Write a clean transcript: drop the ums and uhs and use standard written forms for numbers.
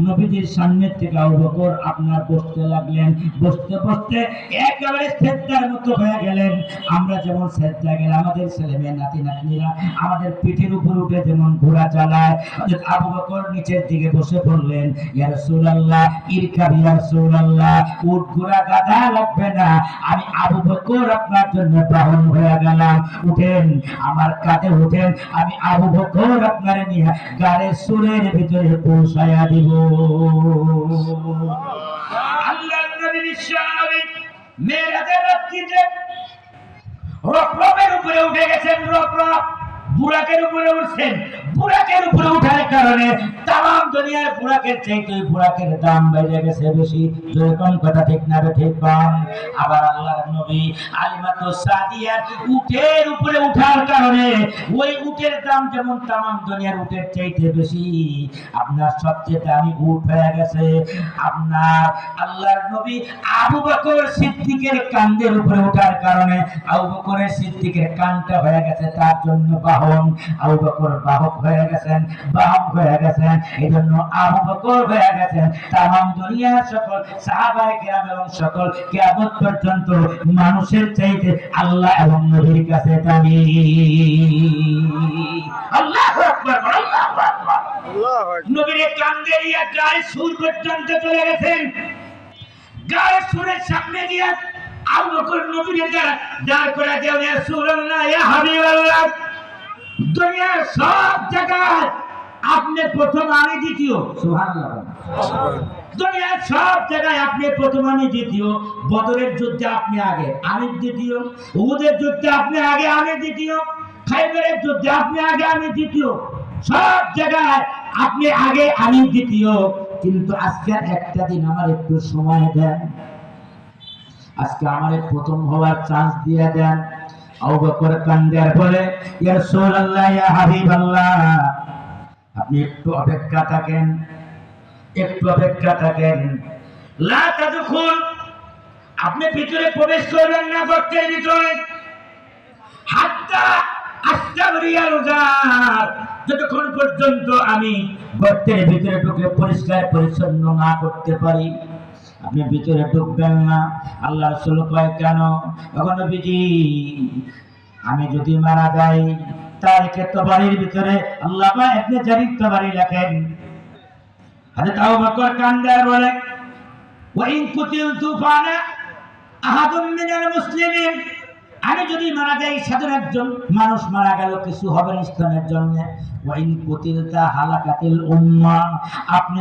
নবীজির সামনে থেকে আবু বকর আপনার বসতে লাগলেন। বসতে বসতে একেবারে সেজদার মতো হয়ে গেলেন। আমরা যেমন সেজদা গেলে আমাদের ছেলে মেয়ে নাতি নাতনিরা আমাদের পিঠের উপর উঠে যেমন ঘোড়া চালায়, আবু বকর নিচের দিকে বসে পড়লেন। ইয়া রাসূলুল্লাহ, ইরকাব ইয়া রাসূলুল্লাহ, উট ঘোড়া গাধা লাগবে না, আমি আবু বকর আপনার জন্য বাহন হয়ে গেলাম। উঠেন, আমার কাঁধে উঠেন, আমি আবু বকর আপনার নিয়ে গাড়ির সুরের ভিতরে পৌঁছায়া দিব। আল্লাহর নবী বিশ্বনবী মেরাজের রাত্রিতে রফরফের উপরে উঠে গেছেন। রফরফ বুরাকের উপরে উঠছেন। বুরাকের উপরে উঠার কারণে তাম দুনিয়ার বুরাকের চাইতে বুরাকের দাম বেড়ে গেছে বেশি। যেরকম কথা ঠিক না ঠিক কম। আবার আল্লাহর নবী আলিমাতুস সাদিয়ার উটের উপরে উঠার কারণে ওই উটের দাম যেমন তাম দুনিয়ার উটের চাইতে বেশি, আপনার সবচেয়ে দামি উট হয়ে গেছে আপনার আল্লাহর নবী আবু বকর সিদ্দিকের কাঁধের উপরে ওঠার কারণে আবু বকরের সিদ্দিকের কাঁধটা হয়ে গেছে তার জন্য বাহন। আবু বকর বাহক হয়ে গেছেন, বাহক হয়ে গেছেন, এই জন্য আবু বকর হয়ে গেছেন তামাম দুনিয়ার সকল সাহাবায়ে কেরাম এবং সকল কিয়ামত পর্যন্ত মানুষের চাইতে আল্লাহ এবং নবীর কাছে দামি। আল্লাহু আকবার, আল্লাহু আকবার। নবীর কাঁধের ইয়া গায়ে সুর পর্যন্ত চলে গেছেন। গায়ে সুরের সামনে গিয়ে আবু বকর নবীর দাঁড় করে দেন, ইয়া রাসূলুল্লাহ, ইয়া হাবিবাল্লাহ, দুনিয়ার সব জায়গায় আপনি প্রথম, আমি দ্বিতীয়। সুবহানাল্লাহ। দুনিয়ার সব জায়গায় আপনি প্রথম, আমি দ্বিতীয়। বদরের যুদ্ধে আপনি আগে, আমি দ্বিতীয়। উহুদের যুদ্ধে আপনি আগে, আমি দ্বিতীয়। খাইবারের যুদ্ধে আপনি আগে, আমি দ্বিতীয়। সব জায়গায় আপনি আগে, আমি দ্বিতীয়। কিন্তু আজকে একটা দিন আমার একটু সময় দেন, আজকে আমারে প্রথম হওয়ার চান্স দিয়ে দেন। আবু বকর কান্দে আর বলে, ইয়া রাসূলুল্লাহ, ইয়া হাবিবাল্লাহ, আপনি একটু অপেক্ষা থাকেন, একটু অপেক্ষা থাকেন। লা তাদখুল, আপনি ভিতরে প্রবেশ করবেন না গর্তের ভিতরে, হাত্তা আস্তাগরিয়াল জার, যতক্ষণ পর্যন্ত আমি গর্তের ভিতরে ঢুকে পরিষ্কার পরিচ্ছন্ন না করতে পারি আপনি ভিতরে ঢুকবেন না। আল্লাহ রাসূল কয়, কেন? তখন নবীজি, আমি যদি মারা যাই তারিখে তবারির ভিতরে আল্লাহ পাক ইবনে জারির তবারি লেখেন, হযরত আবু বকর কান্দে আর বলে, ওয়া ইন কুতিলতু ফানা আহাদুম মিনাল মুসলিমিন, আমি যদি মারা যাই সাধারণ একজন মানুষ মারা গেল, কিছু হবে না ইসলামের জন্য। ওয়া ইন কুতিলতা হালাকাতিল উম্মাহ, আপনি